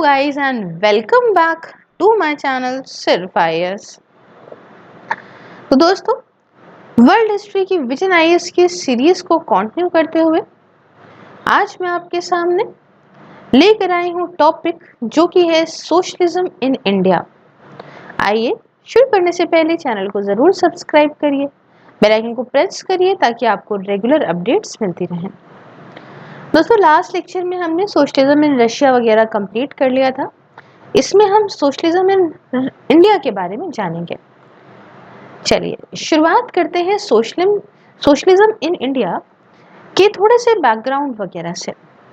guys and welcome back to my channel सिर्फ IAS। तो दोस्तों, वर्ल्ड हिस्ट्री की विजन IAS की सीरीज को कंटिन्यू करते हुए आज मैं आपके सामने लेकर आई हूँ टॉपिक जो कि है सोशलिज्म इन इंडिया। आइए शुरू करने से पहले चैनल को ज़रूर सब्सक्राइब करिए, बेल आइकन को प्रेस करिए ताकि आपको रेगुलर अपडेट्स मिलती रहें। दोस्तों, लास्ट लेक्चर में हमने सोशलिज्म इन रशिया वगैरह कंप्लीट कर लिया था। इसमें हम सोशलिज्म इन इंडिया के बारे में जानेंगे। चलिए शुरुआत करते हैं सोशलिज्म इन इंडिया के थोड़े से बैकग्राउंड वगैरह से।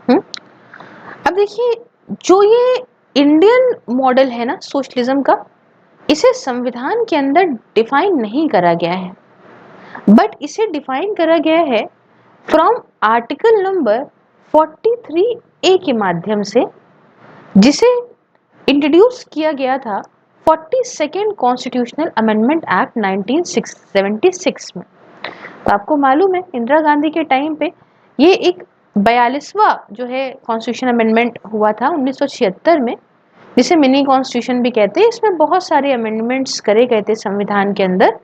अब देखिए, जो ये इंडियन मॉडल है ना सोशलिज्म का, इसे संविधान के अंदर डिफाइन नहीं करा गया है, बट इसे डिफाइन करा गया है फ्रॉम आर्टिकल नंबर 43A के माध्यम से, जिसे इंट्रोड्यूस किया गया था 42nd कॉन्स्टिट्यूशनल अमेंडमेंट एक्ट 1976 में। तो आपको मालूम है इंदिरा गांधी के टाइम पे ये एक 42वां जो है कॉन्स्टिट्यूशन अमेंडमेंट हुआ था 1976 में, जिसे मिनी कॉन्स्टिट्यूशन भी कहते हैं। इसमें बहुत सारे अमेंडमेंट्स करे गए थे संविधान के अंदर,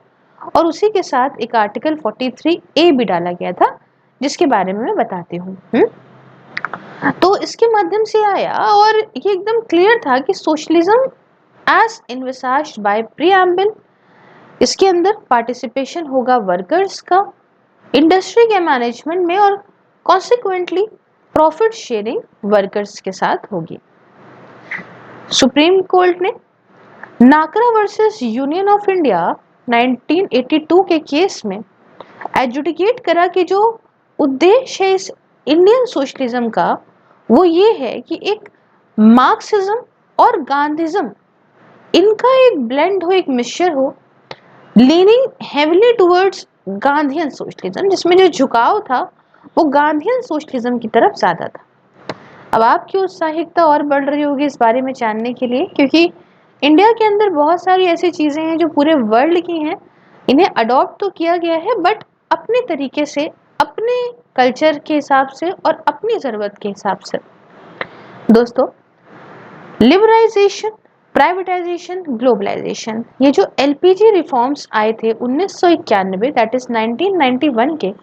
और उसी के साथ एक आर्टिकल 43A भी डाला गया था, जिसके बारे में मैं बताती हूँ। तो इसके माध्यम से आया और ये एकदम क्लियर था कि सोशलिज्म एज इन्विसाज्ड बाय प्रीएम्बल, इसके अंदर पार्टिसिपेशन होगा वर्कर्स का इंडस्ट्री के मैनेजमेंट में, और कॉन्सिक्वेंटली प्रॉफिट शेयरिंग वर्कर्स के साथ होगी। सुप्रीम कोर्ट ने नाकरा वर्सेस यूनियन ऑफ इंडिया 1982 के केस में एडजुडिकेट करा कि जो उद्देश्य है इस इंडियन सोशलिज्म का, वो ये है कि एक मार्क्सिज्म और गांधीज्म, इनका एक ब्लेंड हो, एक मिक्सचर हो, leaning heavily towards Gandhian socialism, जिसमें जो झुकाव था वो गांधीयन सोशलिज्म की तरफ ज्यादा था। अब आपकी उत्साहिकता और बढ़ रही होगी इस बारे में जानने के लिए, क्योंकि इंडिया के अंदर बहुत सारी ऐसी चीजें हैं जो पूरे वर्ल्ड की हैं, इन्हें अडॉप्ट तो किया गया है बट अपने तरीके से, अपने कल्चर के हिसाब से और अपनी ज़रूरत के हिसाब से। दोस्तों, लिबरलाइजेशन, प्राइवेटाइजेशन, ग्लोबलाइजेशन, ये जो LPG रिफॉर्म्स आए थे 1991, दैट इज 1991 के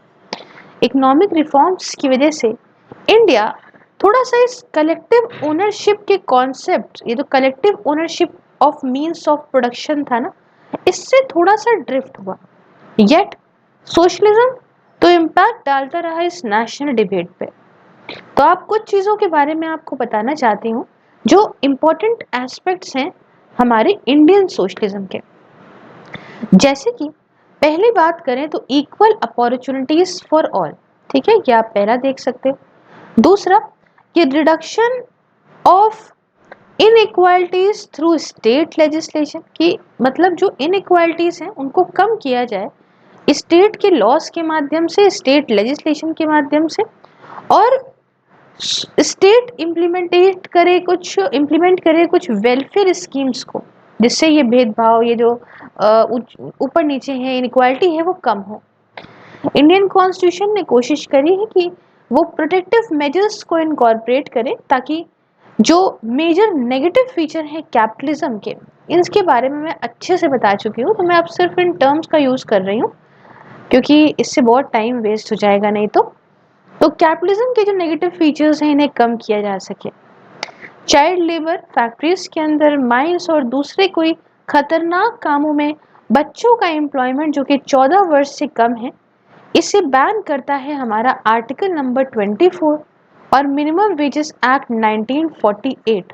इकोनॉमिक रिफॉर्म्स की वजह से इंडिया थोड़ा सा इस कलेक्टिव ओनरशिप के कॉन्सेप्ट, ये जो collective ownership of means of production था ना, इससे थोड़ा सा ड्रिफ्ट हुआ। येट सोशलिज्म तो इम्पैक्ट डालता रहा इस नेशनल डिबेट पे। तो आप कुछ चीज़ों के बारे में आपको बताना चाहती हूँ जो इम्पोर्टेंट एस्पेक्ट्स हैं हमारे इंडियन सोशलिज्म के। जैसे कि पहली बात करें तो इक्वल अपॉर्चुनिटीज फॉर ऑल, ठीक है, ये आप पहला देख सकते हो। दूसरा, ये reduction of inequalities through state legislation, की मतलब जो इनइक्वालिटीज हैं उनको कम किया जाए स्टेट के लॉस के माध्यम से, स्टेट लेजिस्लेशन के माध्यम से, और स्टेट इम्प्लीमेंट करे कुछ वेलफेयर स्कीम्स को, जिससे ये भेदभाव, ये जो ऊपर नीचे है इनइक्वालिटी है, वो कम हो। इंडियन कॉन्स्टिट्यूशन ने कोशिश करी है कि वो प्रोटेक्टिव मेजर्स को इनकॉर्पोरेट करे, ताकि जो मेजर नेगेटिव फीचर है कैपिटलिज्म के, इनके बारे में मैं अच्छे से बता चुकी हूँ, तो मैं अब सिर्फ इन टर्म्स का यूज़ कर रही हूँ क्योंकि इससे बहुत टाइम वेस्ट हो जाएगा नहीं तो कैपिटलिज्म के जो नेगेटिव फीचर्स हैं इन्हें कम किया जा सके। चाइल्ड लेबर, फैक्ट्रीज के अंदर माइंस और दूसरे कोई खतरनाक कामों में बच्चों का एम्प्लॉयमेंट जो कि 14 वर्ष से कम है, इसे बैन करता है हमारा आर्टिकल नंबर 24, और minimum wages act 1948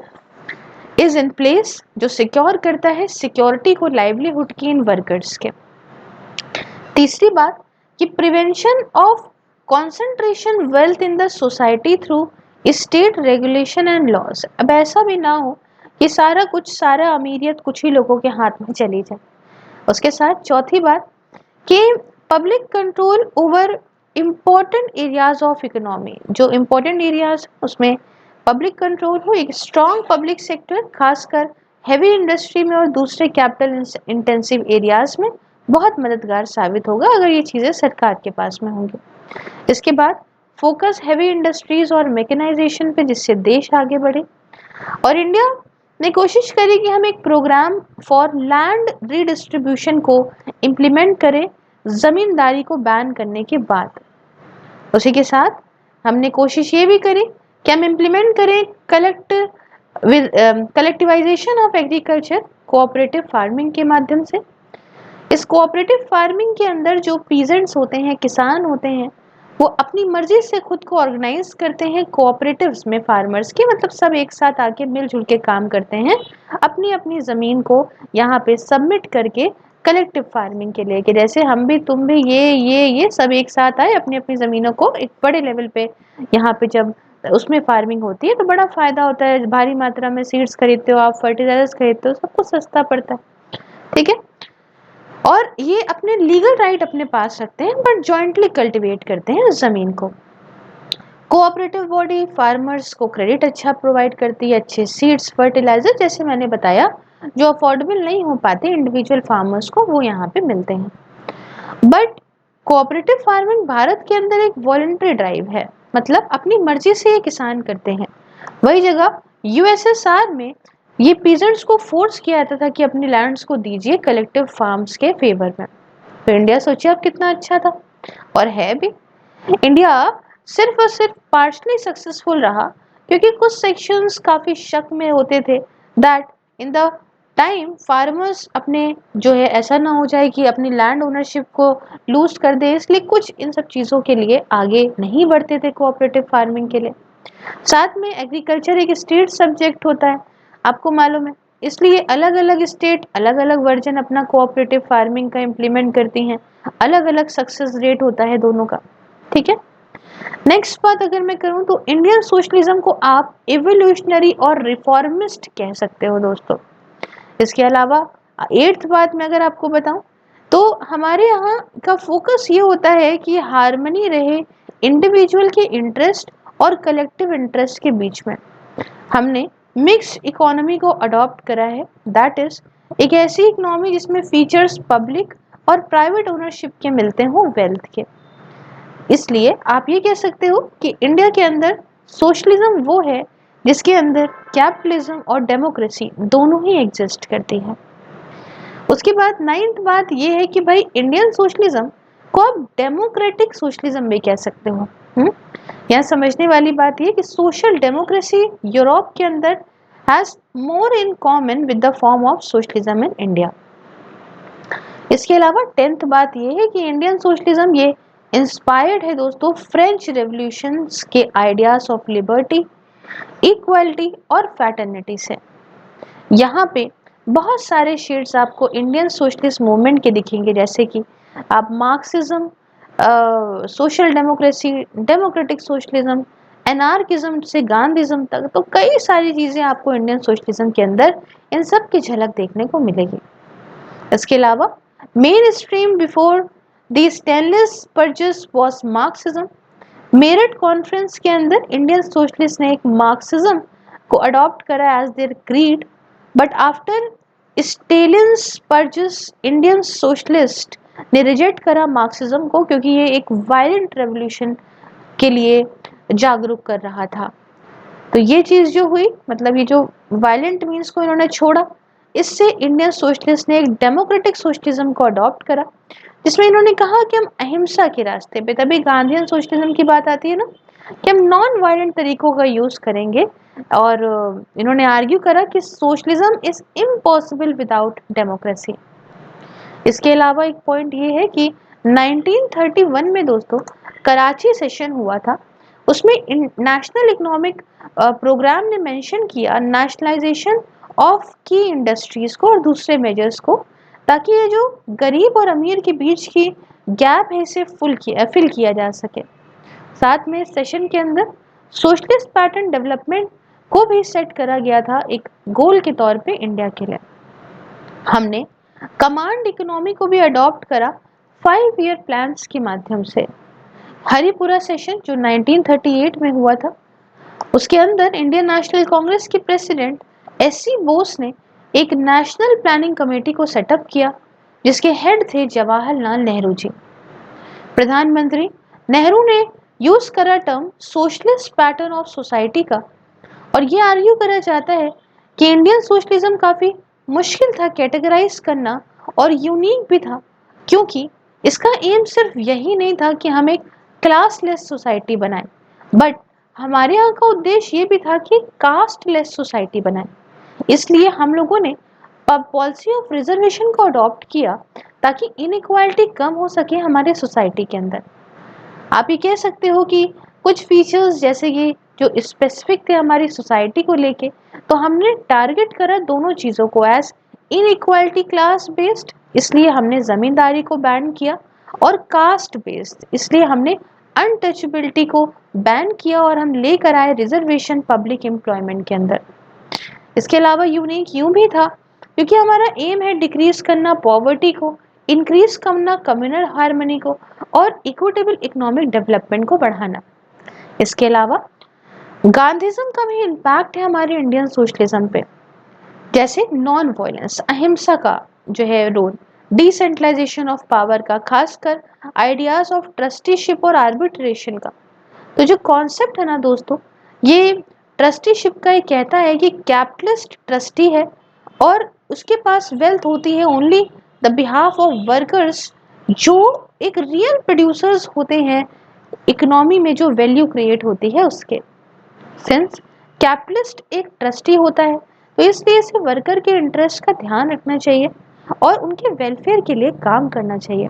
is in place, जो सिक्योर करता है सिक्योरिटी को लाइवलीहुड की इन वर्कर्स के। तीसरी बात कि prevention of concentration wealth in the society through state regulation and laws. अब ऐसा भी ना हो कि सारा अमीरियत कुछ ही लोगों के हाथ में चली जाए। उसके साथ चौथी बात कि public control over important areas of economy, जो इम्पोर्टेंट एरियाज उसमें पब्लिक कंट्रोल हो, एक स्ट्रॉन्ग पब्लिक सेक्टर खासकर हैवी इंडस्ट्री में और दूसरे कैपिटल इंटेंसिव एरियाज में बहुत मददगार साबित होगा अगर ये चीज़ें सरकार के पास में होंगी। इसके बाद फोकस हैवी इंडस्ट्रीज और मैकेनाइजेशन पे, जिससे देश आगे बढ़े। और इंडिया ने कोशिश करी कि हम एक प्रोग्राम फॉर लैंड रीडिस्ट्रीब्यूशन को इम्प्लीमेंट करें जमींदारी को बैन करने के बाद। उसी के साथ हमने कोशिश ये भी करी कि हम इम्प्लीमेंट करें collectivisation of agriculture cooperative farming के माध्यम से। इस कोऑपरेटिव फार्मिंग के अंदर जो पीजेंट्स होते हैं, किसान होते हैं, वो अपनी मर्जी से खुद को ऑर्गेनाइज करते हैं कोऑपरेटिव्स में फार्मर्स के, मतलब सब एक साथ आके मिलजुल के काम करते हैं अपनी अपनी ज़मीन को यहाँ पे सबमिट करके कलेक्टिव फार्मिंग के लिए, कि जैसे हम भी तुम भी ये सब एक साथ आए अपनी अपनी ज़मीनों को एक बड़े लेवल पे यहाँ पे जब उसमें फार्मिंग होती है तो बड़ा फायदा होता है, भारी मात्रा में सीड्स खरीदते हो आप, फर्टिलाइजर्स खरीदते हो, सब कुछ सस्ता पड़ता है। ठीक है, और ये अपने लीगल राइट अपने पास रखते हैं बट जॉइंटली कल्टीवेट करते हैं जमीन को। कोऑपरेटिव बॉडी फार्मर्स को क्रेडिट अच्छा प्रोवाइड करती है, अच्छे सीड्स फर्टिलाइजर जैसे मैंने बताया जो अफोर्डेबल नहीं हो पाते इंडिविजुअल फार्मर्स को, वो यहाँ पे मिलते हैं। बट कोऑपरेटिव फार्मिंग भारत के अंदर एक वॉलंटरी ड्राइव है, मतलब अपनी मर्जी से ये किसान करते हैं। वही जगह यूएसएसआर में ये पीजेंट्स को फोर्स किया जाता था कि अपनी लैंड्स को दीजिए कलेक्टिव फार्म्स के फेवर में। तो इंडिया सोचिए अब कितना अच्छा था, और है भी। इंडिया सिर्फ और सिर्फ पार्शली सक्सेसफुल रहा क्योंकि कुछ सेक्शंस काफी शक में होते थे that in the time farmers अपने जो है ऐसा ना हो जाए कि अपनी लैंड ओनरशिप को लूज कर दे, इसलिए कुछ इन सब चीज़ों के लिए आगे नहीं बढ़ते थे कोऑपरेटिव फार्मिंग के लिए। साथ में एग्रीकल्चर एक स्टेट सब्जेक्ट होता है, आपको मालूम है, इसलिए अलग अलग स्टेट अलग अलग वर्जन अपना कोऑपरेटिव फार्मिंग का इम्प्लीमेंट करती हैं, अलग अलग सक्सेस रेट होता है दोनों का। ठीक है, नेक्स्ट बात अगर मैं करूं तो इंडियन सोशलिज्म को आप एवोल्यूशनरी और रिफॉर्मिस्ट कह सकते हो दोस्तों। इसके अलावा 8th बात में अगर आपको बताऊं तो हमारे यहाँ का फोकस ये होता है कि हार्मनी रहे इंडिविजुअल के इंटरेस्ट और कलेक्टिव इंटरेस्ट के बीच में। हमने मिक्स्ड इकोनॉमी को अडॉप्ट करा है, दैट इज एक ऐसी इकोनॉमी जिसमें फीचर्स पब्लिक और प्राइवेट ओनरशिप के मिलते हों वेल्थ के। इसलिए आप ये कह सकते हो कि इंडिया के अंदर सोशलिज्म वो है जिसके अंदर कैपिटलिज्म और डेमोक्रेसी दोनों ही एग्जिस्ट करती है। उसके बाद 9th बात ये है कि भाई इंडियन सोशलिज्म को आप डेमोक्रेटिक सोशलिज्म भी कह सकते हो। यहाँ समझने वाली बात ये कि सोशल डेमोक्रेसी यूरोप के अंदर has more in common with the form of socialism in India. इसके अलावा 10th बात ये है कि इंडियन सोशलिज्म ये इंस्पायर्ड है दोस्तों फ्रेंच रेवोल्यूशन के आइडियाज ऑफ लिबर्टी, इक्वालिटी और फ्रैटर्निटी से। यहाँ पे बहुत सारे शेड्स आपको इंडियन सोशलिस्ट मूवमेंट के दिखेंगे, जैसे कि आप Marxism, social democracy, democratic socialism, anarchism से गांधीज्म तक, तो कई सारी चीज़ें आपको इंडियन सोशलिज्म के अंदर इन सब की झलक देखने को मिलेगी। इसके अलावा main stream before the stainless purchase was Marxism. Meerut conference के अंदर इंडियन सोशलिस्ट ने एक मार्क्सिज्म को अडॉप्ट करा as their creed, but after Stalin's purges Indian socialist ने रिजेक्ट करा मार्क्सिज्म को क्योंकि ये एक वायलेंट रेवोल्यूशन के लिए जागरूक कर रहा था। तो ये चीज़ जो हुई, मतलब ये जो वायलेंट मीन्स को इन्होंने छोड़ा, इससे इंडियन सोशलिस्ट ने एक डेमोक्रेटिक सोशलिज्म को अडॉप्ट करा जिसमें इन्होंने कहा कि हम अहिंसा के रास्ते पे, तभी गांधीयन सोशलिज्म की बात आती है ना कि हम नॉन वायलेंट तरीकों का यूज करेंगे, और इन्होंने आर्ग्यू करा कि socialism is impossible without democracy. इसके अलावा एक पॉइंट ये है कि 1931 में दोस्तों कराची सेशन हुआ था, उसमें नेशनल इकोनॉमिक प्रोग्राम ने मेंशन किया नेशनलाइजेशन ऑफ की इंडस्ट्रीज को और दूसरे मेजर्स को, ताकि ये जो गरीब और अमीर के बीच की गैप है इसे फिल किया जा सके। साथ में सेशन के अंदर सोशलिस्ट पैटर्न डेवलपमेंट को भी सेट करा गया था एक गोल के तौर पे इंडिया के लिए। हमने कमांड इकोनॉमी को भी अडॉप्ट करा 5 ईयर प्लान्स के माध्यम से। हरिपुरा सेशन जो 1938 में हुआ था, उसके अंदर इंडियन नेशनल कांग्रेस के प्रेसिडेंट एससी बोस ने एक नेशनल प्लानिंग कमेटी को सेटअप किया जिसके हेड थे जवाहरलाल नेहरू जी। प्रधानमंत्री नेहरू ने यूज करा term socialist pattern of society का, और ये आर्ग्यू करा जाता है कि इंडियन सोशलिज्म काफी मुश्किल था कैटेगराइज करना और यूनिक भी था, क्योंकि इसका एम सिर्फ यही नहीं था कि हम एक क्लासलेस सोसाइटी बनाएं, बट हमारे यहाँ का उद्देश्य ये भी था कि कास्टलेस सोसाइटी बनाएं। इसलिए हम लोगों ने पॉलिसी ऑफ रिजर्वेशन को अडॉप्ट किया ताकि इनइक्वालिटी कम हो सके हमारे सोसाइटी के अंदर। आप ये कह सकते हो कि कुछ फीचर्स जैसे कि जो स्पेसिफिक थे हमारी सोसाइटी को लेके, तो हमने टारगेट करा दोनों चीज़ों को एज इनइक्वालिटी क्लास बेस्ड, इसलिए हमने ज़मींदारी को बैन किया, और कास्ट बेस्ड, इसलिए हमने अनटचेबिलिटी को बैन किया और हम लेकर आए रिजर्वेशन पब्लिक एम्प्लॉयमेंट के अंदर। इसके अलावा यूनिक यूं भी था क्योंकि हमारा एम है डिक्रीज करना पॉवर्टी को, इंक्रीज करना कम्युनल हार्मनी को, और इक्विटेबल इकोनॉमिक डेवलपमेंट को बढ़ाना। इसके अलावा गांधीज्म का भी इम्पैक्ट है हमारे इंडियन सोशलिज्म पे, जैसे नॉन वायलेंस, अहिंसा का जो है रोल, डिसेंट्रलाइजेशन ऑफ पावर का, खासकर आइडियाज ऑफ ट्रस्टीशिप और आर्बिट्रेशन का। तो जो कॉन्सेप्ट है ना दोस्तों, ये ट्रस्टीशिप का ये कहता है कि कैपिटलिस्ट ट्रस्टी है और उसके पास वेल्थ होती है only the behalf of workers, जो एक रियल प्रोड्यूसर्स होते हैं इकोनॉमी में, जो वैल्यू क्रिएट होती है उसके। सिंस कैपिटलिस्ट एक ट्रस्टी होता है, तो इसलिए इसे वर्कर के इंटरेस्ट का ध्यान रखना चाहिए और उनके वेलफेयर के लिए काम करना चाहिए।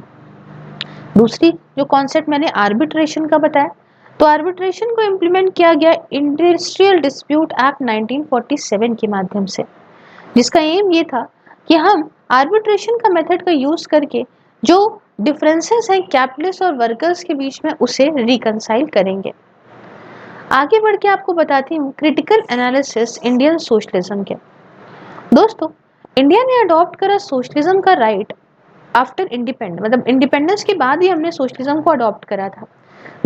दूसरी जो कॉन्सेप्ट मैंने आर्बिट्रेशन का बताया, तो आर्बिट्रेशन को इम्प्लीमेंट किया गया इंडस्ट्रियल डिस्प्यूट एक्ट 1947 के माध्यम से, जिसका एम ये था कि हम आर्बिट्रेशन का मेथड का यूज करके जो डिफरेंसेस हैं कैपिटलिस्ट और वर्कर्स के बीच में उसे रिकंसाइल करेंगे। आगे बढ़ के आपको बताती हूँ क्रिटिकल एनालिसिस इंडियन सोशलिज्म के। दोस्तों, इंडिया ने अडॉप्ट करा सोशलिज्म का राइट आफ्टर इंडिपेंडेंस, मतलब इंडिपेंडेंस के बाद ही हमने सोशलिज्म को अडॉप्ट करा था।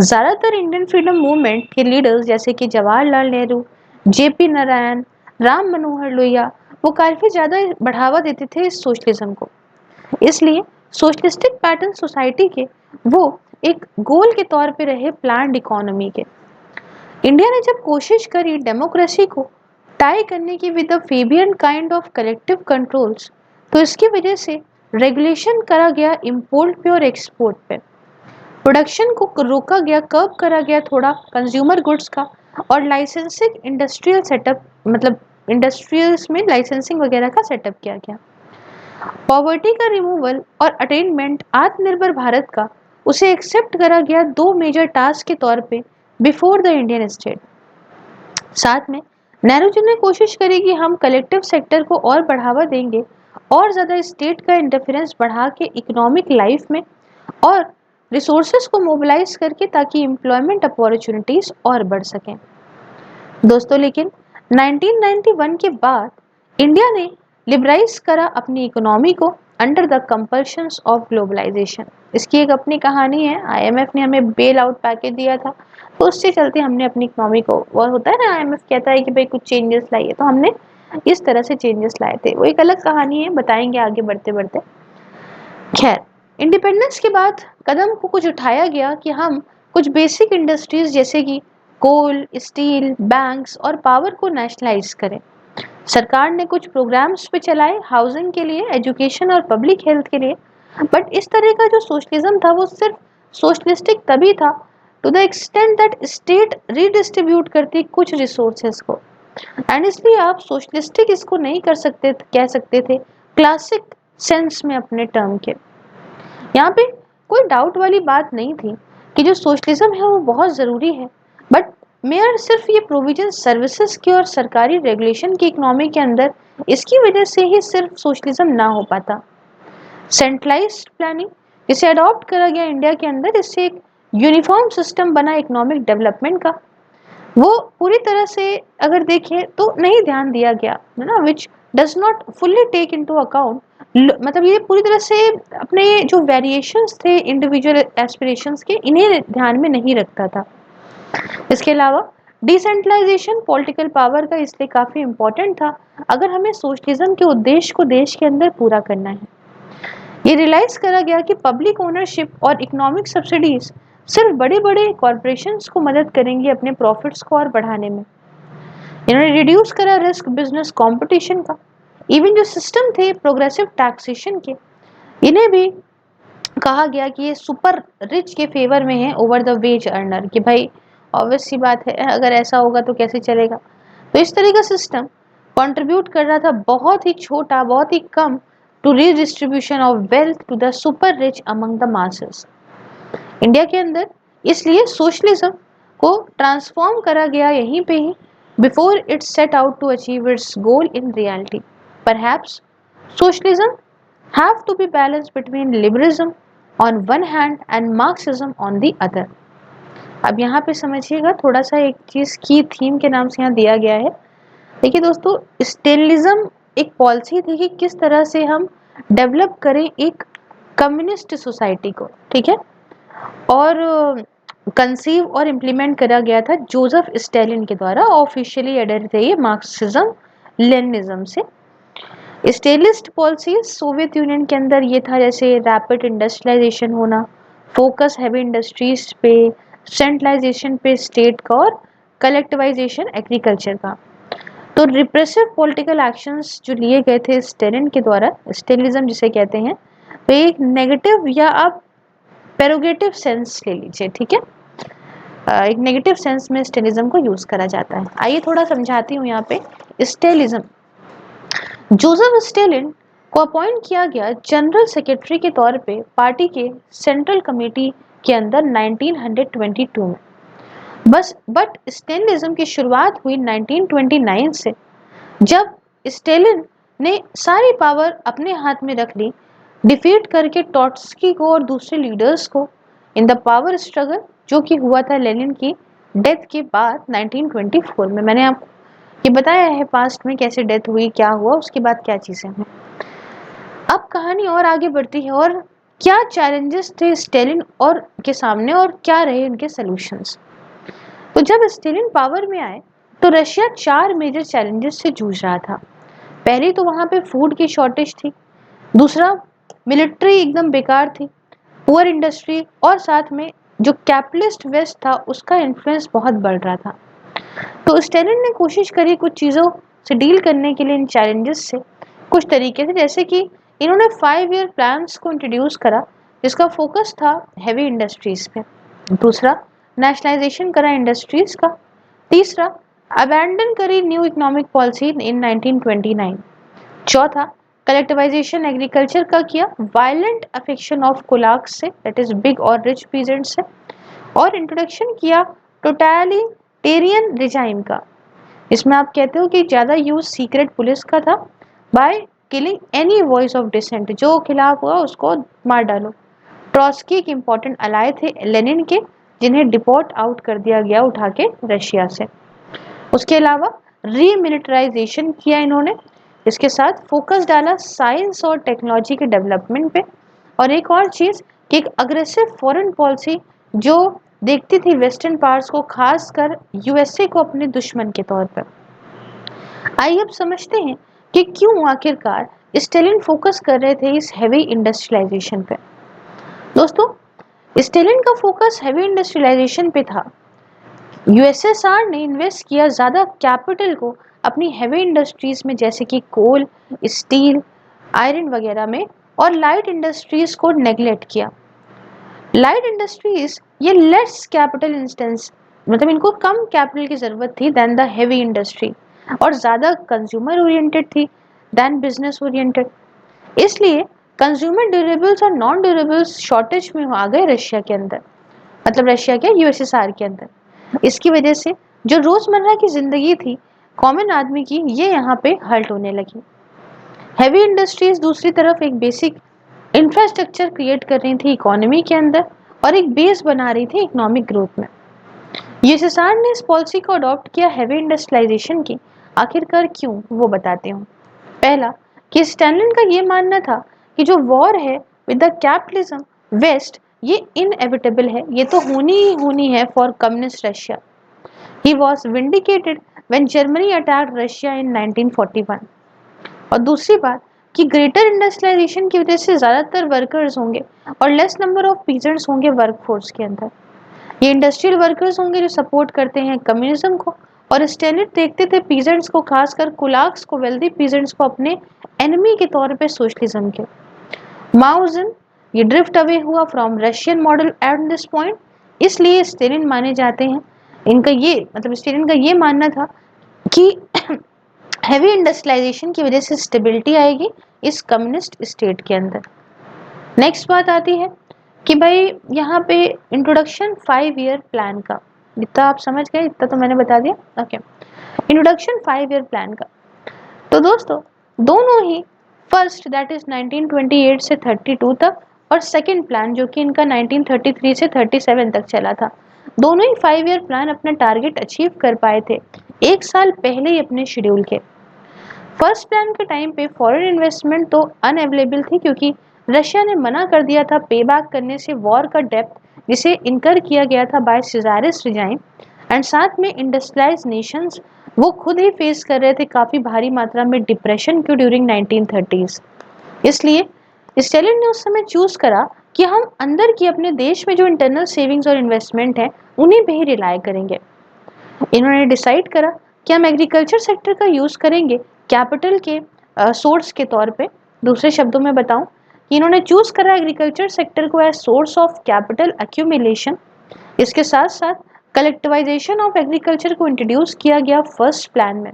ज़्यादातर इंडियन फ्रीडम मूवमेंट के लीडर्स जैसे कि जवाहरलाल नेहरू, जेपी नारायण, राम मनोहर लोहिया, वो काफ़ी ज़्यादा बढ़ावा देते थे इस सोशलिज्म को। इसलिए सोशलिस्टिक पैटर्न सोसाइटी के वो एक गोल के तौर पे रहे प्लान्ड इकोनॉमी के। इंडिया ने जब कोशिश करी डेमोक्रेसी को टाई करने की with the Fabian kind of collective controls, तो इसकी वजह से रेगुलेशन करा गया इम्पोर्ट पे और एक्सपोर्ट पे, प्रोडक्शन को रोका गया, कर्ब करा गया थोड़ा कंज्यूमर गुड्स का, और लाइसेंसिंग इंडस्ट्रियल सेटअप, मतलब इंडस्ट्रियल्स में लाइसेंसिंग वगैरह का सेटअप किया गया। पॉवर्टी का रिमूवल और अटेनमेंट आत्मनिर्भर भारत का, उसे एक्सेप्ट करा गया दो मेजर टास्क के तौर पे बिफोर द इंडियन स्टेट। साथ में नेहरू जी ने कोशिश करी कि हम कलेक्टिव सेक्टर को और बढ़ावा देंगे और ज़्यादा स्टेट का इंटरफेरेंस बढ़ा के इकोनॉमिक लाइफ में और रिसोर्सेज को मोबिलाइज करके, ताकि एम्प्लॉयमेंट अपॉर्चुनिटीज और बढ़ सकें। दोस्तों, लेकिन 1991 के बाद इंडिया ने लिबराइज करा अपनी इकोनॉमी को under the compulsions of globalisation. इसकी एक अपनी कहानी है। आईएमएफ ने हमें बेल आउट पैकेज दिया था, तो उससे चलते हमने अपनी इकोनॉमी को, वो होता है ना, आईएमएफ कहता है कि भाई कुछ चेंजेस लाइए, तो हमने इस तरह से चेंजेस लाए थे। वो एक अलग कहानी है, बताएंगे आगे बढ़ते बढ़ते। खैर, इंडिपेंडेंस के बाद कदम को कुछ उठाया गया कि हम कुछ बेसिक इंडस्ट्रीज जैसे कि कोल, स्टील, बैंक्स और पावर को नेशनलाइज करें। सरकार ने कुछ प्रोग्राम्स पे चलाए हाउसिंग के लिए, एजुकेशन और पब्लिक हेल्थ के लिए, बट इस तरह का जो सोशलिज्म था वो सिर्फ सोशलिस्टिक तभी था to the extent that state redistribute करती कुछ रिसोर्सेज को, एंड इसलिए आप सोशलिस्टिक इसको नहीं कर सकते, कह सकते थे क्लासिक सेंस में अपने टर्म के। यहाँ पे कोई डाउट वाली बात नहीं थी कि जो सोशलिज्म है वो बहुत ज़रूरी है, बट मेयर सिर्फ ये प्रोविजन सर्विसेज की और सरकारी रेगुलेशन की इकोनॉमी के अंदर, इसकी वजह से ही सिर्फ सोशलिज्म ना हो पाता। सेंट्रलाइज्ड प्लानिंग इसे अडॉप्ट करा गया इंडिया के अंदर, इससे एक यूनिफॉर्म सिस्टम बना इकोनॉमिक डेवलपमेंट का, वो पूरी तरह से अगर देखें तो नहीं ध्यान दिया गया है ना, which does not fully take into account, मतलब ये पूरी तरह से अपने जो वेरिएशंस थे इंडिविजुअल एस्पिरेशंस के, इन्हें ध्यान में नहीं रखता था। इसके अलावा डिसेंट्रलाइजेशन पॉलिटिकल पावर का इसलिए काफ़ी इम्पोर्टेंट था अगर हमें सोशलिज्म के उद्देश्य को देश के अंदर पूरा करना है। ये रियलाइज करा गया कि पब्लिक ओनरशिप और इकोनॉमिक सब्सिडीज सिर्फ बड़े बड़े कॉरपोरेशंस को मदद करेंगे अपने प्रॉफिट्स को और बढ़ाने में। इन्होंने रिड्यूस करा रिस्क बिजनेस कंपटीशन का। इवन जो सिस्टम थे प्रोग्रेसिव टैक्सेशन के, इन्हें भी कहा गया कि ये सुपर रिच के फेवर में है ओवर द वेज अर्नर, कि भाई ऑब्वियस सी बात है अगर ऐसा होगा तो कैसे चलेगा। तो इस तरह का सिस्टम कंट्रीब्यूट कर रहा था बहुत ही छोटा, बहुत ही कम to redistribution of wealth to the super rich among the masses India के अंदर। इसलिए सोशलिज्म को ट्रांसफॉर्म करा गया यहीं पे ही before it set out to achieve its goal in reality. Perhaps socialism have to be balanced between liberalism on one hand and Marxism on the other। अब यहाँ पे समझिएगा थोड़ा सा एक चीज की थीम के नाम से यहाँ दिया गया है। देखिए दोस्तों, स्टेलिज्म एक पॉलिसी थी कि किस तरह से हम डेवलप करें एक कम्युनिस्ट सोसाइटी को, ठीक है, और कंसीव और इम्प्लीमेंट करा गया था जोसेफ स्टालिन के द्वारा। ऑफिशियली एडेड थे ये मार्क्सिज्म लेनिज्म से। स्टेलिस्ट पॉलिसी सोवियत यूनियन के अंदर ये था, जैसे रैपिड इंडस्ट्रियलाइजेशन होना, फोकस हैवी इंडस्ट्रीज पे, सेंट्रलाइजेशन पे स्टेट का, और कलेक्टिवाइजेशन एग्रीकल्चर का। तो रिप्रेसिव पॉलिटिकल एक्शंस जो लिए गए थे स्टेलिन के द्वारा, स्टेलिज्म जिसे कहते हैं, तो एक नेगेटिव या आप पेरोगेटिव सेंस ले लीजिए, ठीक है, एक नेगेटिव सेंस में स्टेलिज्म को यूज करा जाता है। आइए थोड़ा समझाती हूँ यहाँ पे। स्टेलिज्म, जोसेफ स्टालिन को अपॉइंट किया गया जनरल सेक्रेटरी के तौर पे पार्टी के सेंट्रल कमेटी के अंदर 1922 में। बट स्टेलिनिज्म की शुरुआत हुई 1929 से, जब स्टालिन ने सारी पावर अपने हाथ में रख ली, डिफीट करके ट्रॉट्स्की को और दूसरे लीडर्स को इन द पावर स्ट्रगल जो कि हुआ था लेनिन की डेथ के बाद 1924 में। मैंने आपको ये बताया है पास्ट में कैसे डेथ हुई, क्या हुआ, उसके बाद क्या चीजें हुई। अब कहानी और आगे बढ़ती है, और क्या चैलेंजेस थे स्टालिन और के सामने और क्या रहे उनके सॉल्यूशंस। तो जब स्टालिन पावर में आए तो रशिया 4 मेजर चैलेंजेस से जूझ रहा था। पहली तो वहां पे फूड की शॉर्टेज थी, दूसरा मिलिट्री एकदम बेकार थी, पुअर इंडस्ट्री, और साथ में जो कैपिटलिस्ट वेस्ट था उसका इन्फ्लुएंस बहुत बढ़ रहा था। तो स्टालिन ने कोशिश करी कुछ चीज़ों से डील करने के लिए इन चैलेंजेस से कुछ तरीके से, जैसे कि इन्होंने 5 ईयर प्लान्स को इंट्रोड्यूस करा जिसका फोकस था हैवी इंडस्ट्रीज पे। दूसरा, नेशनलाइजेशन करा इंडस्ट्रीज का। तीसरा, अबैंडन करी न्यू इकोनॉमिक पॉलिसी इन 1929। चौथा, कलेक्टिवाइजेशन एग्रीकल्चर का किया, वायलेंट अफेक्शन ऑफ कोलाक्स से, दैट इज बिग और रिच पीजेंट से, और इंट्रोडक्शन किया टोटलिटेरियन रिजाइम का। इसमें आप कहते हो कि ज़्यादा यूज सीक्रेट पुलिस का था, by killing any voice of dissent, जो खिलाफ हुआ उसको मार डालो। ट्रॉट्स्की एक इंपॉर्टेंट अलाय थे लेनिन के, जिन्हें डिपोर्ट आउट कर दिया गया उठा के रशिया से। उसके अलावा रीमिलिटराइजेशन किया इन्होंने, इसके साथ फोकस डाला साइंस और टेक्नोलॉजी के डेवलपमेंट पे, और एक और चीज़ कि एक अग्रेसिव फॉरेन पॉलिसी जो देखती थी वेस्टर्न पार्ट्स को, खासकर यूएसए को अपने दुश्मन के तौर पर। आइए अब समझते हैं कि क्यों आखिरकार स्टालिन फोकस कर रहे थे इस हैवी इंडस्ट्रियलाइजेशन पे। दोस्तों, स्टालिन का फोकस हैवी इंडस्ट्रियलाइजेशन पे था। यूएसएसआर ने इन्वेस्ट किया ज़्यादा कैपिटल को अपनी हैवी इंडस्ट्रीज में, जैसे कि कोल, स्टील, आयरन वगैरह में, और लाइट इंडस्ट्रीज को नेग्लेक्ट किया। लाइट इंडस्ट्रीज ये लेस कैपिटल इंस्टेंस, मतलब इनको कम कैपिटल की ज़रूरत थी दैन द हैवी इंडस्ट्री, और ज़्यादा कंज्यूमर ओरिएंटेड थी दैन बिजनेस ओरिएंटेड। इसलिए कंज्यूमर ड्यूरेबल्स और नॉन ड्यूरेबल्स शॉर्टेज में आ गए रशिया के अंदर, मतलब रशिया के यूएसएसआर के अंदर। इसकी वजह से जो रोजमर्रा की जिंदगी थी कॉमन आदमी की, ये यहाँ पे हल्ट होने लगी। हैवी इंडस्ट्रीज दूसरी तरफ एक बेसिक इंफ्रास्ट्रक्चर क्रिएट कर रही थी इकोनॉमी के अंदर, और एक बेस बना रही थी इकोनॉमिक ग्रोथ में। यूएसएसआर ने इस पॉलिसी को अडॉप्ट किया हैवी इंडस्ट्रियलाइजेशन की। आखिरकार क्यों, वो बताते हूँ। पहला, कि स्टालिन का ये मानना था कि जो वॉर है विद द कैपिटलिज्म वेस्ट, ये इनएविटेबल है, ये तो होनी ही होनी है फॉर कम्युनिस्ट रशिया। ही was vindicated when Germany attacked Russia in 1941। और दूसरी बात कि ग्रेटर इंडस्ट्रियलाइजेशन की वजह से ज़्यादातर वर्कर्स होंगे और लेस नंबर ऑफ पीजेंट्स होंगे वर्कफोर्स के अंदर। ये इंडस्ट्रियल वर्कर्स होंगे जो सपोर्ट करते हैं कम्युनिज्म को, और स्टेलिन देखते थे पीजेंट्स को, खासकर कुलाक्स को, वेल्दी पीजेंट्स को अपने एनिमी के तौर पे सोशलिज्म के। माओजिन ये ड्रिफ्ट अवे हुआ from Russian model at this point, इसलिए स्टेलिन माने जाते हैं, इनका ये मतलब स्टेलिन का ये मानना था कि हैवी इंडस्ट्रियलाइजेशन की वजह से स्टेबिलिटी आएगी इस कम्युनिस्ट स्टेट के अंदर। नेक्स्ट बात आती है कि भाई यहाँ पे इंट्रोडक्शन 5 ईयर प्लान का, इतना आप समझ गए, इतना तो मैंने बता दिया। ओके, इंट्रोडक्शन 5 ईयर प्लान का। तो दोस्तों दोनों ही फर्स्ट दैट इज 1928 से 32 तक और सेकंड प्लान जो कि इनका 1933 से 37 तक चला था, दोनों ही 5 ईयर प्लान अपना टारगेट अचीव कर पाए थे 1 साल पहले ही अपने शेड्यूल के। फर्स्ट प्लान के टाइम पे फॉरेन इन्वेस्टमेंट तो अनअवेलेबल थी क्योंकि रशिया ने मना कर दिया था पे बैक करने से वॉर का डेप्थ जिसे इनकर किया गया था बाय सिजारिस रिजाइम, एंड साथ में इंडस्ट्रियलाइज नेशंस वो खुद ही फेस कर रहे थे काफ़ी भारी मात्रा में डिप्रेशन क्यों ड्यूरिंग 1930s। इसलिए स्टेलिन ने उस समय चूज करा कि हम अंदर की अपने देश में जो इंटरनल सेविंग्स और इन्वेस्टमेंट है उन्हीं पे ही रिलाय करेंगे। इन्होंने डिसाइड करा कि हम एग्रीकल्चर सेक्टर का यूज करेंगे कैपिटल के सोर्स के तौर पे। दूसरे शब्दों में बताऊं कि इन्होंने चूज करा एग्रीकल्चर सेक्टर को as source of capital accumulation. इसके साथ साथ कलेक्टिवाइजेशन ऑफ एग्रीकल्चर को इंट्रोड्यूस किया गया फर्स्ट प्लान में।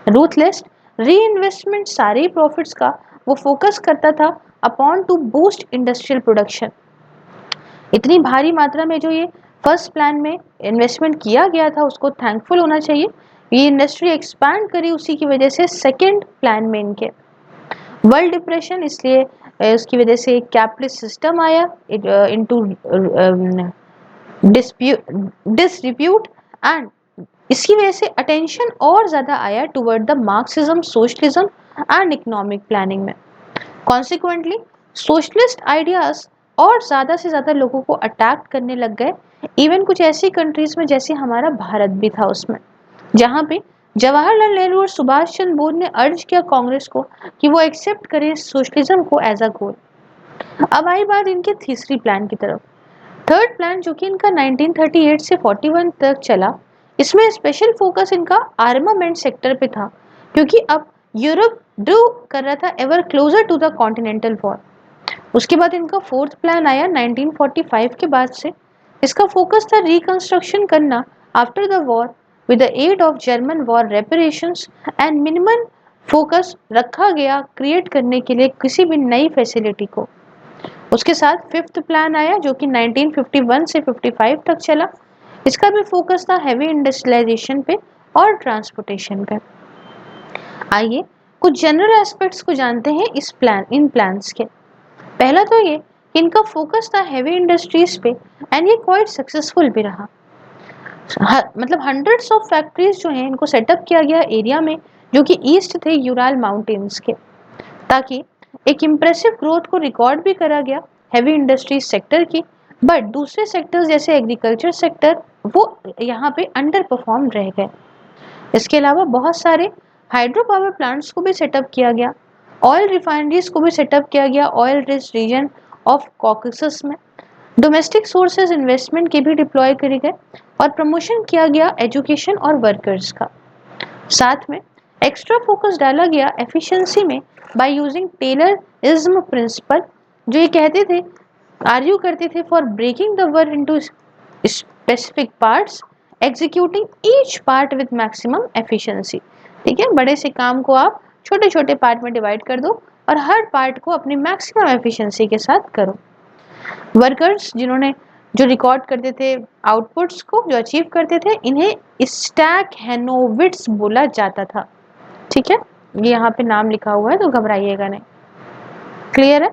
रूथलेस री इन्वेस्टमेंट सारे प्रॉफिट्स का वो फोकस करता था upon to boost industrial production. इतनी भारी मात्रा में जो ये फर्स्ट प्लान में इन्वेस्टमेंट किया गया था उसको थैंकफुल होना चाहिए, ये इंडस्ट्री एक्सपैंड करी उसी की वजह से सेकेंड प्लान में इनके। वर्ल्ड डिप्रेशन, इसलिए उसकी वजह से एक कैपिटलिस्ट सिस्टम आया इनटू डिस्ट्रीब्यूट, एंड इसकी वजह से अटेंशन और ज़्यादा आया toward the Marxism, socialism and economic planning में। कॉन्सिक्वेंटली सोशलिस्ट आइडियाज और ज़्यादा से ज़्यादा लोगों को अटैक करने लग गए, इवन कुछ ऐसी कंट्रीज में जैसे हमारा भारत भी था उसमें, जहाँ पे जवाहरलाल नेहरू और सुभाष चंद्र बोस ने अर्ज किया कांग्रेस को कि वो एक्सेप्ट करे सोशलिज्म को एज अ गोल। अब आई बात इनके तीसरी प्लान की तरफ। थर्ड प्लान जो कि इनका 1938 से 41 तक चला, इसमें स्पेशल फोकस इनका आर्मामेंट सेक्टर पे था क्योंकि अब यूरोप ड्रू कर रहा था ever closer to the continental war. उसके बाद इनका फोर्थ प्लान आया 1945 के बाद से। इसका फोकस था रिकंस्ट्रक्शन करना after the war with the aid of German war reparations, and minimum focus रखा गया क्रिएट करने के लिए किसी भी नई फैसिलिटी को। उसके साथ फिफ्थ प्लान आया जो कि 1951 से 55 तक चला। इसका भी फोकस था हैवी इंडस्ट्रियलाइजेशन पे और ट्रांसपोर्टेशन पे। आइए कुछ जनरल एस्पेक्ट्स को जानते हैं इन प्लान्स के। पहला तो ये कि इनका फोकस था हैवी इंडस्ट्रीज पे एंड ये क्वाइट सक्सेसफुल भी रहा। मतलब हंड्रेड्स ऑफ फैक्ट्रीज जो हैं इनको सेटअप किया गया एरिया में जो कि ईस्ट थे यूराल माउंटेन्स के, ताकि एक इम्प्रेसिव ग्रोथ को रिकॉर्ड भी करा गया हैवी इंडस्ट्रीज सेक्टर की। बट दूसरे सेक्टर्स जैसे एग्रीकल्चर सेक्टर वो यहाँ पे अंडर परफॉर्म रह गए। इसके अलावा बहुत सारे हाइड्रो पावर प्लांट्स को भी सेटअप किया गया, ऑयल रिफाइनरीज को भी सेटअप किया गया oil rich region of Caucasus में। डोमेस्टिक सोर्सेज इन्वेस्टमेंट के भी डिप्लॉय करे गए और प्रमोशन किया गया एजुकेशन और वर्कर्स का। साथ में एक्स्ट्रा फोकस डाला गया एफिशिएंसी में बाय यूजिंग टेलरिज्म प्रिंसिपल, जो ये कहते थे आर्ग्यू करते थे for breaking the work into specific parts executing each part with maximum efficiency. ठीक है, बड़े से काम को आप छोटे छोटे पार्ट में डिवाइड कर दो और हर पार्ट को अपनी मैक्सिमम एफिशिएंसी के साथ करो। वर्कर्स जिन्होंने जो रिकॉर्ड करते थे आउटपुट्स को जो अचीव करते थे, इन्हें स्टैकहेनोविट्स बोला जाता था। ठीक है, ये यहाँ पे नाम लिखा हुआ है तो घबराइएगा नहीं। क्लियर है?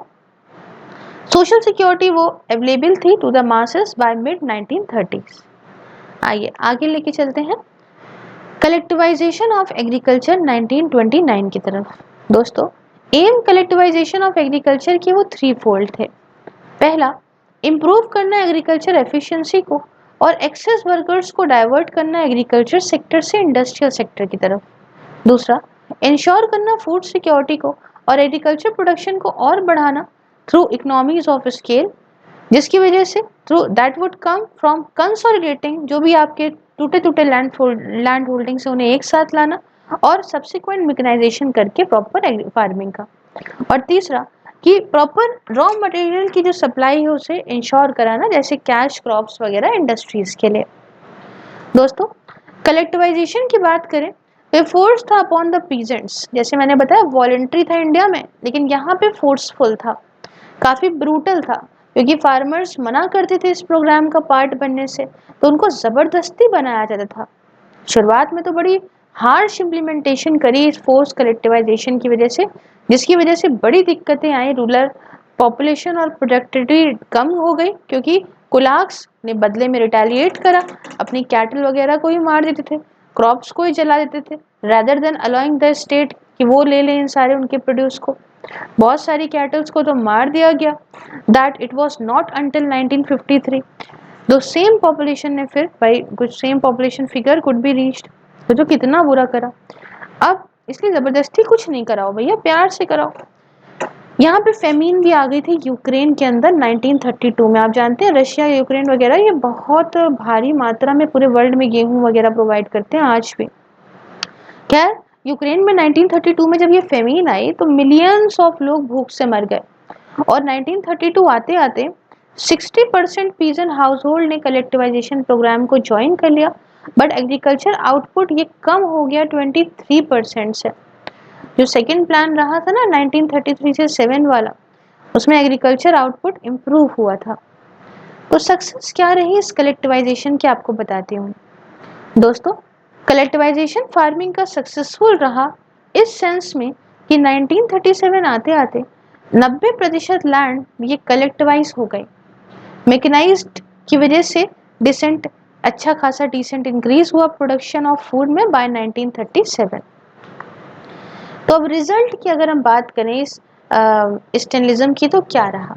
सोशल सिक्योरिटी वो अवेलेबल थी to the masses by mid 1930s। आइए आगे लेके चलते हैं कलेक्टिवाइजेशन ऑफ एग्रीकल्चर 1929 की तरफ। दोस्तों एम कलेक्टिवाइजेशन ऑफ एग्रीकल्चर के वो थ्री फोल्ड थे। पहला, इम्प्रूव करना एग्रीकल्चर एफिशिएंसी को और एक्सेस वर्कर्स को डाइवर्ट करना एग्रीकल्चर सेक्टर से इंडस्ट्रियल सेक्टर की तरफ। दूसरा, इंश्योर करना फूड सिक्योरिटी को और एग्रीकल्चर प्रोडक्शन को और बढ़ाना थ्रू इकोनॉमीज ऑफ स्केल, जिसकी वजह से through that would come from consolidating जो भी आपके टूटे टूटे लैंड होल्डिंग से उन्हें एक साथ लाना, और सब्सिक्वेंट मैकेनाइजेशन करके प्रॉपर फार्मिंग का। और तीसरा कि प्रॉपर रॉ मटेरियल की जो सप्लाई है उसे इंश्योर कराना, जैसे कैश क्रॉप्स वगैरह इंडस्ट्रीज के लिए। दोस्तों कलेक्टिवाइजेशन की बात करें तो फोर्स था अपॉन द पीजेंट्स, जैसे मैंने बताया वॉलंटरी था इंडिया में, लेकिन यहाँ पे फोर्सफुल था, काफी ब्रूटल था, क्योंकि फार्मर्स मना करते थे इस प्रोग्राम का पार्ट बनने से, तो उनको जबरदस्ती बनाया जाता था। शुरुआत में तो बड़ी हार्श इम्प्लीमेंटेशन करी इस फोर्स कलेक्टिवाइजेशन की वजह से, जिसकी वजह से बड़ी दिक्कतें आई, रूरल पॉपुलेशन और प्रोडक्टिविटी कम हो गई, क्योंकि कुलाक्स ने बदले में रिटेलिएट करा, अपनी कैटल वगैरह को ही मार देते थे, क्रॉप्स को ही जला देते थे, rather than allowing the state कि वो ले लें इन सारे उनके प्रोड्यूस को। बहुत सारी कैटल्स को तो मार दिया गया। That it was not until 1953 the same population ने फिर भाई कुछ same population figure could be reached, तो जो कितना बुरा करा। अब इसलिए जबरदस्ती कुछ नहीं कराओ भैया, प्यार से कराओ। यहाँ पे फेमीन भी आ गई थी यूक्रेन के अंदर 1932 में। आप जानते हैं रशिया यूक्रेन वगैरह ये बहुत भारी मात्रा में पूरे वर्ल्ड में गेहूं वगैरह प्रोवाइड करते हैं आज भी। खैर यूक्रेन में 1932 में जब ये फेमीन आई तो मिलियंस ऑफ लोग भूख से मर गए, और 1932 आते आते 60% पीजन हाउस होल्ड ने कलेक्टिवाइजेशन प्रोग्राम को ज्वाइन कर लिया, बट एग्रीकल्चर आउटपुट ये कम हो गया 23% से। जो सेकेंड प्लान रहा था ना 1933 से 7 वाला, उसमें एग्रीकल्चर आउटपुट इम्प्रूव हुआ था। तो सक्सेस क्या रही इस कलेक्टिवाइजेशन की आपको बताती हूँ। दोस्तों कलेक्टिवाइजेशन फार्मिंग का सक्सेसफुल रहा इस सेंस में कि 1937 आते आते 90% लैंड ये कलेक्टिवाइज हो गई। मैकेनाइज्ड की वजह से अच्छा खासा डिसेंट इंक्रीज हुआ प्रोडक्शन ऑफ फूड में बाय 1937। तो अब रिजल्ट की अगर हम बात करें इस स्टेनिज्म की तो क्या रहा।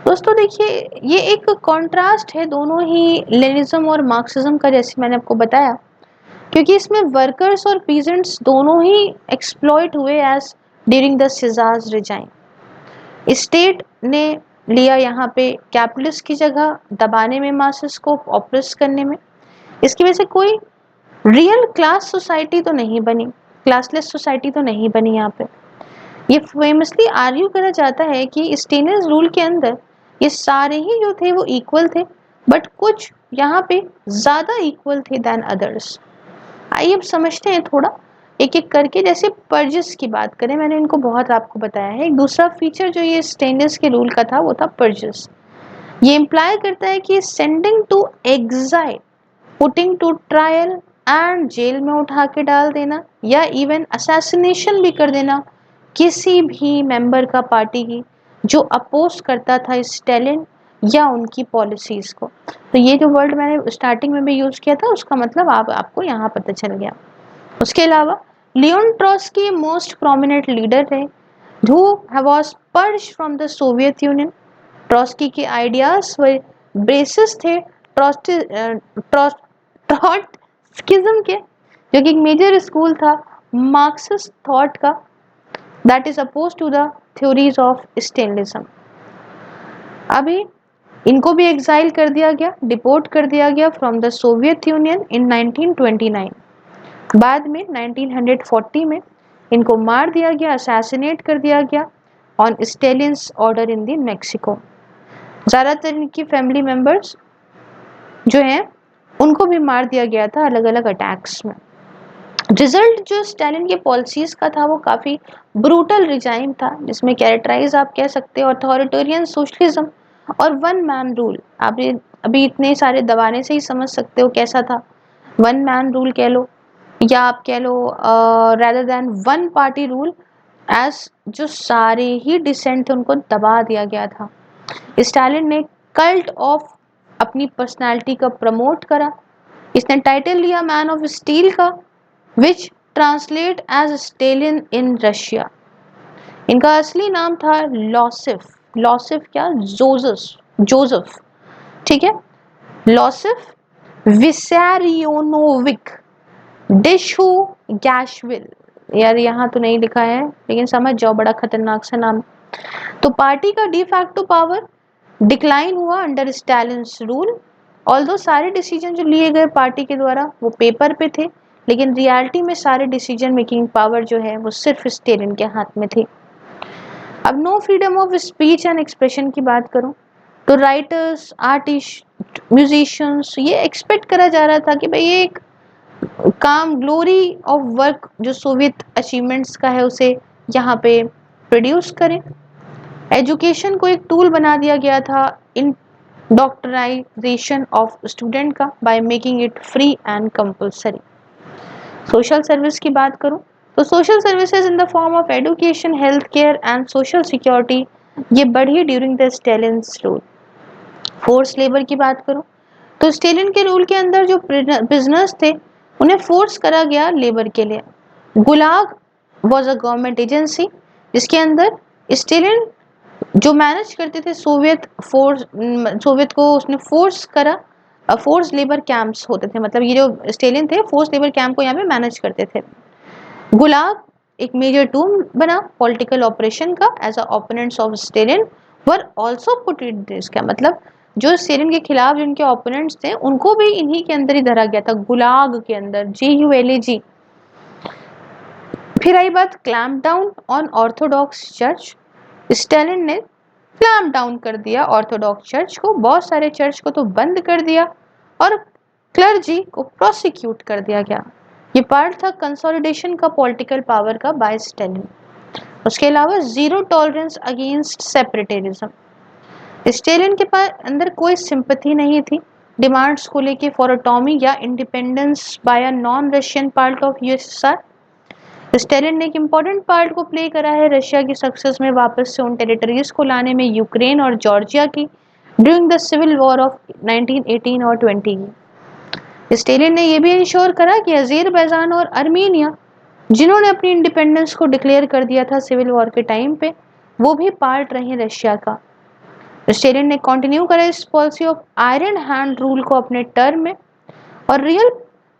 दोस्तों देखिए ये एक कॉन्ट्रास्ट है दोनों ही लेनिज्म और मार्क्सिज्म का, जैसे मैंने आपको बताया, क्योंकि इसमें वर्कर्स और पीजेंट्स दोनों ही एक्सप्लॉइट हुए एज ड्यूरिंग द सिजाज रिजाइन। स्टेट ने लिया यहाँ पे कैपिटलिस्ट की जगह दबाने में, मासेस को ऑप्रेस करने में। इसकी वजह से कोई रियल क्लास सोसाइटी तो नहीं बनी, क्लासलेस सोसाइटी तो नहीं बनी। यहाँ पे ये फेमसली आर्ग्यू करा जाता है कि स्टेनर्स रूल के अंदर ये सारे ही जो थे वो इक्वल थे, बट कुछ यहाँ पे ज्यादा इक्वल थे देन अदर्स। आइए अब समझते हैं थोड़ा एक एक करके। जैसे पर्जेस की बात करें, मैंने इनको बहुत आपको बताया है। एक दूसरा फीचर जो ये स्टेनर्स के रूल का था वो था पर्जेस। ये इम्प्लाई करता है कि sending to exile, putting to trial and jail में उठा के डाल देना, या इवन असैसिनेशन भी कर देना किसी भी मेंबर का पार्टी की जो अपोज करता था स्टालिन या उनकी पॉलिसीज को। तो ये जो वर्ड मैंने स्टार्टिंग में भी यूज किया था उसका मतलब आपको यहाँ पता चल गया। उसके अलावा Leon Trotsky most prominent leader थे who was purged from the Soviet Union. Trotsky के आइडियाज व बेसिस थे ट्रॉट्स्किज्म के, जो कि एक मेजर स्कूल था मार्क्सिस्ट थॉट का, that is opposed to the theories of Stalinism। अभी इनको भी एग्जाइल कर दिया गया, डिपोर्ट कर दिया गया from the Soviet union in 1929। बाद में 1940 में इनको मार दिया गया, असैसिनेट कर दिया गया on Stalin's order in the Mexico. ज़्यादातर इनकी फैमिली मेंबर्स जो हैं उनको भी मार दिया गया था अलग अलग अटैक्स में। रिजल्ट जो स्टालिन के पॉलिसीज का था वो काफ़ी ब्रूटल रिजाइम था, जिसमें कैरेक्टराइज आप कह सकते हो अथॉरिटेरियन सोशलिज्म और वन मैन रूल। आप अभी इतने सारे दबाने से ही समझ सकते हो कैसा था। वन मैन रूल कह लो या आप कह लो rather than one party rule, as जो सारे ही डिसेंट थे उनको दबा दिया गया था। स्टालिन ने कल्ट ऑफ अपनी पर्सनालिटी का प्रमोट करा। इसने टाइटल लिया मैन ऑफ स्टील का, which translate as Stalin in Russia। इनका असली नाम था लॉसिफ, लॉसिफ क्या जोसेफ, ठीक है, लॉसिफ विसैरियोनोविक डिशू गैशविल। यार यहाँ तो नहीं लिखा है लेकिन समझ जाओ बड़ा खतरनाक सा नाम। तो पार्टी का डी फैक्टो पावर डिक्लाइन हुआ अंडर स्टालिन्स रूल ऑल्दो सारे डिसीजन जो लिए गए पार्टी के द्वारा वो पेपर पे थे, लेकिन रियलिटी में सारे डिसीजन मेकिंग पावर जो है वो सिर्फ स्टेलिन के हाथ में थी। अब no freedom of speech and expression की बात करूं तो राइटर्स, आर्टिस्ट, म्यूजिशियंस ये एक्सपेक्ट करा जा रहा था कि भाई ये एक काम ग्लोरी ऑफ वर्क जो सोवियत अचीवमेंट्स का है उसे यहाँ पे प्रोड्यूस करें। एजुकेशन को एक टूल बना दिया गया था इन डॉक्टराइजेशन ऑफ स्टूडेंट का by making it free and compulsory. Social service की बात करूं तो social services in the form of education, health care and social security ये बढ़ी during the Stalin's rule. Force labour की बात करूं तो स्टेलिन के रूल के अंदर जो बिजनेस थे उन्हें फोर्स करा गया लेबर के लिए। गुलाग वॉज अ गवर्नमेंट एजेंसी जिसके अंदर स्टेलिन जो मैनेज करते थे सोवियत को उसने फोर्स करा। फोर्स लेबर कैंप्स होते थे, मतलब ये जो स्टेलिन थे फोर्स लेबर कैंप को यहाँ पे मैनेज करते थे। गुलाग एक मेजर टूल बना पॉलिटिकल ऑपरेशन का as a opponents of Stalin were also put it this का मतलब जो स्टेलिन के खिलाफ जिनके ओपोनेंट्स थे उनको भी इन्हीं के अंदर ही धरा गया था, गुलाग के अंदर, GULAG। फिर आई बात clamp down on Orthodox church. Stalin ने क्लैम्प डाउन कर दिया ऑर्थोडॉक्स चर्च को, बहुत सारे चर्च को तो बंद कर दिया और क्लर्जी को प्रोसिक्यूट कर दिया गया। ये पार्ट था कंसोलिडेशन का पॉलिटिकल पावर का बाय स्टेलिन। उसके अलावा जीरो टॉलरेंस अगेंस्ट सेपरेटरिज्म। स्टेलिन के पास अंदर कोई सिंपैथी नहीं थी डिमांड्स को लेके फॉर ऑटोनॉमी या independence bye a non Russian part of USSR। Stalin ने एक इम्पॉर्टेंट पार्ट को प्ले करा है रशिया की सक्सेस में वापस से उन टेरिटरीज को लाने में यूक्रेन और जॉर्जिया की during the civil war of 1918 और 20 की। स्टेलिन ने यह भी इंश्योर करा कि अज़रबैजान और आर्मेनिया जिन्होंने अपनी इंडिपेंडेंस को डिक्लेयर कर दिया था सिविल वॉर के टाइम पे वो भी पार्ट रहे रशिया का। स्टेलिन ने कंटिन्यू करा इस policy of iron hand rule को अपने टर्म में, और रियल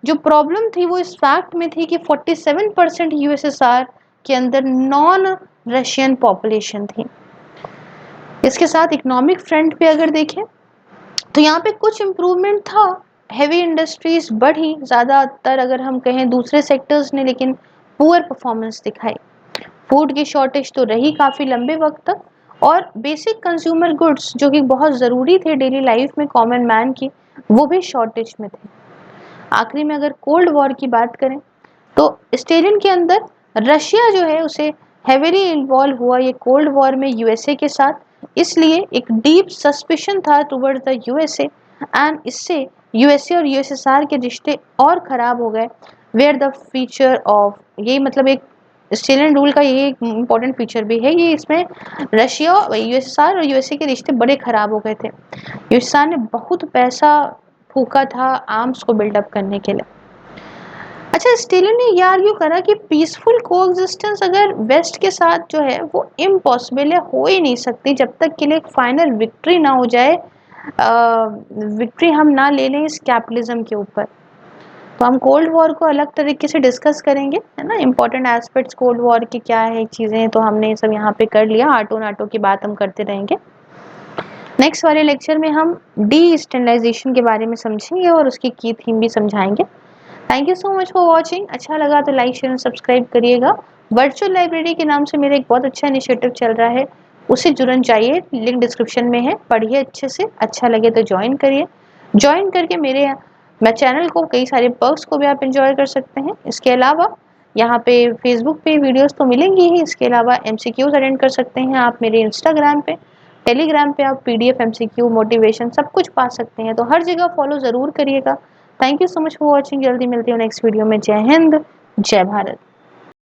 जो प्रॉब्लम थी वो इस फैक्ट में थी कि 47% USSR के अंदर नॉन रशियन पॉपुलेशन थी। इसके साथ इकोनॉमिक फ्रंट पे अगर देखें तो यहाँ पे कुछ इम्प्रूवमेंट था, हैवी इंडस्ट्रीज बढ़ी ज़्यादातर अगर हम कहें दूसरे सेक्टर्स ने लेकिन पुअर परफॉर्मेंस दिखाई। फूड की शॉर्टेज तो रही काफ़ी लंबे वक्त तक, और बेसिक कंज्यूमर गुड्स जो कि बहुत ज़रूरी थे डेली लाइफ में कॉमन मैन की वो भी शॉर्टेज में थे। आखिरी में अगर कोल्ड वॉर की बात करें तो स्टेलिन के अंदर रशिया जो है उसे हेवीली इन्वॉल्व हुआ ये कोल्ड वॉर में USA के साथ, इसलिए एक डीप सस्पिशन था टुवर्ड्स द USA एंड इससे USA और USSR के रिश्ते और ख़राब हो गए। वेयर द फीचर ऑफ ये मतलब एक स्टेलिन रूल का ये एक इम्पॉर्टेंट फीचर भी है, ये इसमें रशिया, USSR और USA के रिश्ते बड़े ख़राब हो गए थे। USSR ने बहुत पैसा फूका था आर्म्स को बिल्डअप करने के लिए। अच्छा, स्टेलिन ने ये आर्ग्यू करा कि पीसफुल कोएग्जिस्टेंस अगर वेस्ट के साथ जो है वो इम्पॉसिबल है, हो ही नहीं सकती जब तक के लिए एक फाइनल विक्ट्री ना हो जाए, विक्ट्री हम ना ले लें इस कैपिटलिज्म के ऊपर। तो हम कोल्ड वॉर को अलग तरीके से डिस्कस करेंगे, है ना, इंपॉर्टेंट एस्पेक्ट्स कोल्ड वॉर के क्या है चीज़ें, तो हमने सब यहाँ पे कर लिया। आटो नाटो की बात हम करते रहेंगे। नेक्स्ट वाले लेक्चर में हम डीइंडस्ट्रियलाइजेशन के बारे में समझेंगे और उसकी की थीम भी समझाएंगे। Thank you so much for watching. अच्छा लगा तो लाइक शेयर सब्सक्राइब करिएगा। वर्चुअल लाइब्रेरी के नाम से मेरा एक बहुत अच्छा इनिशिएटिव चल रहा है, उसे जुड़न चाहिए, लिंक डिस्क्रिप्शन में है, पढ़िए अच्छे से, अच्छा लगे तो ज्वाइन करिए। ज्वाइन करके मैं चैनल को कई सारे पर्क्स को भी आप इंजॉय कर सकते हैं। इसके अलावा यहाँ पे फेसबुक पे वीडियोस तो मिलेंगी ही, इसके अलावा MCQs अटेंड कर सकते हैं आप मेरे इंस्टाग्राम पे, टेलीग्राम पे आप PDF MCQ मोटिवेशन सब कुछ पा सकते हैं, तो हर जगह फॉलो ज़रूर करिएगा। Thank you so much for watching. जल्दी मिलती हूँ नेक्स्ट वीडियो में। जय हिंद, जय भारत।